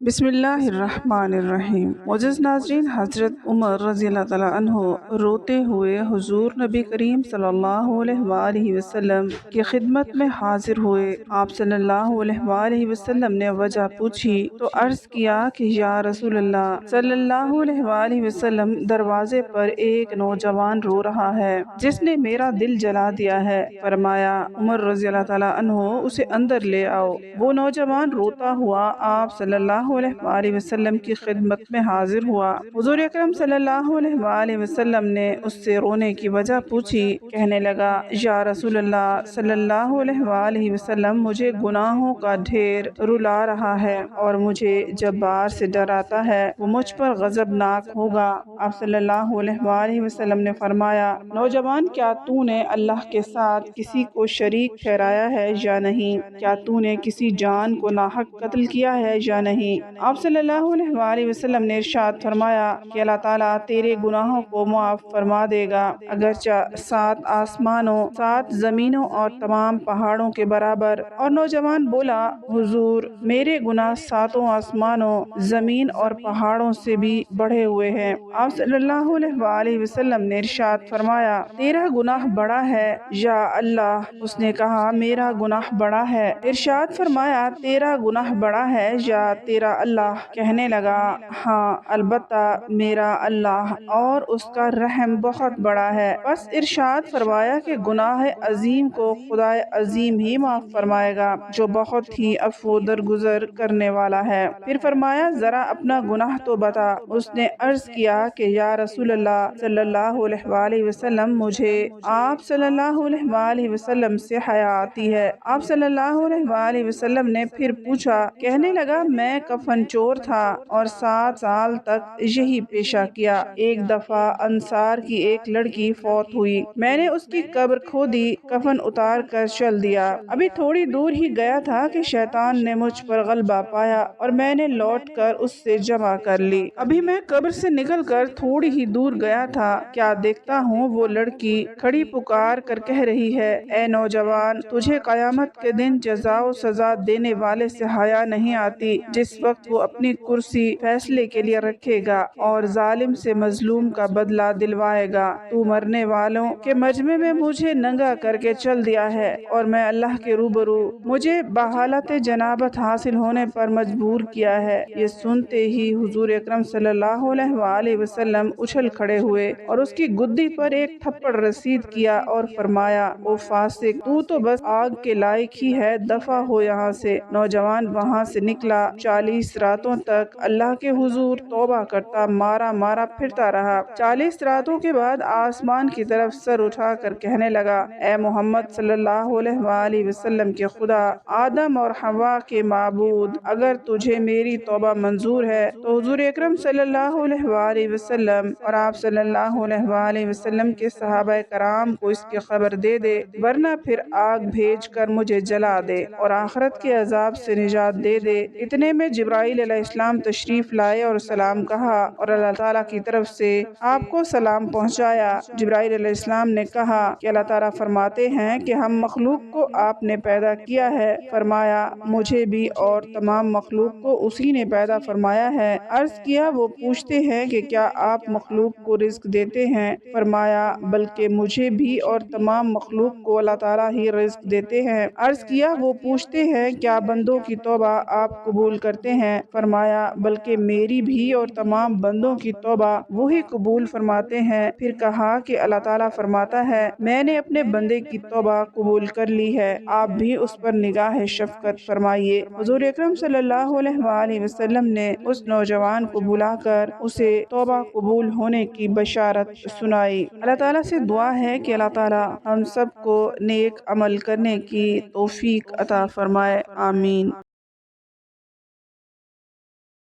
بسم اللہ الرحمن الرحیم۔ معزز ناظرین، حضرت عمر رضی اللہ تعالیٰ عنہ روتے ہوئے حضور نبی کریم صلی اللہ علیہ وآلہ وسلم کی خدمت میں حاضر ہوئے۔ آپ صلی اللہ علیہ وآلہ وسلم نے وجہ پوچھی تو عرض کیا کہ یا رسول اللہ صلی اللہ علیہ وآلہ وسلم، دروازے پر ایک نوجوان رو رہا ہے جس نے میرا دل جلا دیا ہے۔ فرمایا عمر رضی اللہ تعالیٰ عنہ، اسے اندر لے آؤ۔ وہ نوجوان روتا ہوا آپ صلی اللہ علیہ وآلہ وسلم کی خدمت میں حاضر ہوا۔ حضور اکرم صلی اللہ علیہ وآلہ وسلم نے اس سے رونے کی وجہ پوچھی۔ کہنے لگا، یا رسول اللہ صلی اللہ علیہ وآلہ وسلم، مجھے گناہوں کا ڈھیر رلا رہا ہے اور مجھے جب بار سے ڈر آتا ہے وہ مجھ پر غضبناک ہوگا۔ آپ صلی اللہ علیہ وآلہ وسلم نے فرمایا، نوجوان، کیا تو نے اللہ کے ساتھ کسی کو شریک ٹھہرایا ہے یا نہیں؟ کیا تو نے کسی جان کو ناحق قتل کیا ہے یا نہیں؟ آپ صلی اللہ علیہ وآلہ وسلم نے ارشاد فرمایا کہ اللہ تعالیٰ تیرے گناہوں کو معاف فرما دے گا، اگرچہ 7 آسمانوں 7 زمینوں اور تمام پہاڑوں کے برابر۔ اور نوجوان بولا، حضور، میرے گناہ 7 آسمانوں زمین اور پہاڑوں سے بھی بڑھے ہوئے ہیں۔ آپ صلی اللہ علیہ وآلہ وسلم نے ارشاد فرمایا، تیرا گناہ بڑا ہے یا اللہ؟ اس نے کہا، میرا گناہ بڑا ہے۔ ارشاد فرمایا، تیرا گناہ بڑا ہے یا تیرا اللہ؟ کہنے لگا، ہاں البتہ میرا اللہ، اور اس کا رحم بہت بڑا ہے۔ بس ارشاد فرمایا کہ گناہ عظیم کو خدا عظیم ہی معاف فرمائے گا جو بہت ہی عفو درگزر کرنے والا ہے۔ پھر فرمایا، ذرا اپنا گناہ تو بتا۔ اس نے عرض کیا کہ یا رسول اللہ صلی اللہ علیہ وآلہ وسلم، مجھے آپ صلی اللہ علیہ وآلہ وسلم سے حیا آتی ہے۔ آپ صلی اللہ علیہ وآلہ وسلم نے پھر پوچھا۔ کہنے لگا، میں کفن چور تھا اور 7 سال تک یہی پیشہ کیا۔ ایک دفعہ انصار کی ایک لڑکی فوت ہوئی، میں نے اس کی قبر کھودی، کفن اتار کر چل دیا۔ ابھی تھوڑی دور ہی گیا تھا کہ شیطان نے مجھ پر غلبہ پایا اور میں نے لوٹ کر اس سے جمع کر لی۔ ابھی میں قبر سے نکل کر تھوڑی ہی دور گیا تھا، کیا دیکھتا ہوں وہ لڑکی کھڑی پکار کر کہہ رہی ہے، اے نوجوان، تجھے قیامت کے دن جزا و سزا دینے والے سے حیا نہیں آتی، جس وقت وہ اپنی کرسی فیصلے کے لیے رکھے گا اور ظالم سے مظلوم کا بدلہ دلوائے گا۔ تو مرنے والوں کے مجمع میں مجھے ننگا کر کے چل دیا ہے اور میں اللہ کے روبرو مجھے بحالت جنابت حاصل ہونے پر مجبور کیا ہے۔ یہ سنتے ہی حضور اکرم صلی اللہ علیہ وآلہ وسلم اچھل کھڑے ہوئے اور اس کی گدی پر ایک تھپڑ رسید کیا اور فرمایا، او فاسق، تو بس آگ کے لائق ہی ہے، دفع ہو یہاں سے۔ نوجوان وہاں سے نکلا، 40 راتوں تک اللہ کے حضور توبہ کرتا مارا مارا پھرتا رہا۔ 40 راتوں کے بعد آسمان کی طرف سر اٹھا کر کہنے لگا، اے محمد صلی اللہ علیہ وآلہ وسلم کے خدا، آدم اور حوا کے معبود، اگر تجھے میری توبہ منظور ہے تو حضور اکرم صلی اللہ علیہ وآلہ وسلم اور آپ صلی اللہ علیہ وآلہ وسلم کے صحابہ کرام کو اس کی خبر دے دے، ورنہ پھر آگ بھیج کر مجھے جلا دے اور آخرت کے عذاب سے نجات دے دے۔ اتنے میں جبرائیل علیہ السلام تشریف لائے اور سلام کہا اور اللہ تعالیٰ کی طرف سے آپ کو سلام پہنچایا۔ جبرائیل علیہ السلام نے کہا کہ اللہ تعالیٰ فرماتے ہیں کہ ہم مخلوق کو آپ نے پیدا کیا ہے۔ فرمایا، مجھے بھی اور تمام مخلوق کو اسی نے پیدا فرمایا ہے۔ عرض کیا، وہ پوچھتے ہیں کہ کیا آپ مخلوق کو رزق دیتے ہیں؟ فرمایا، بلکہ مجھے بھی اور تمام مخلوق کو اللہ تعالیٰ ہی رزق دیتے ہیں۔ عرض کیا، وہ پوچھتے ہیں کیا بندوں کی توبہ آپ قبول کرتے ہیں؟ فرمایا، بلکہ میری بھی اور تمام بندوں کی توبہ وہی قبول فرماتے ہیں۔ پھر کہا کہ اللہ تعالیٰ فرماتا ہے، میں نے اپنے بندے کی توبہ قبول کر لی ہے، آپ بھی اس پر نگاہ شفقت فرمائیے۔ حضور اکرم صلی اللہ علیہ وآلہ وسلم نے اس نوجوان کو بلا کر اسے توبہ قبول ہونے کی بشارت سنائی۔ اللہ تعالیٰ سے دعا ہے کہ اللہ تعالیٰ ہم سب کو نیک عمل کرنے کی توفیق عطا فرمائے، آمین۔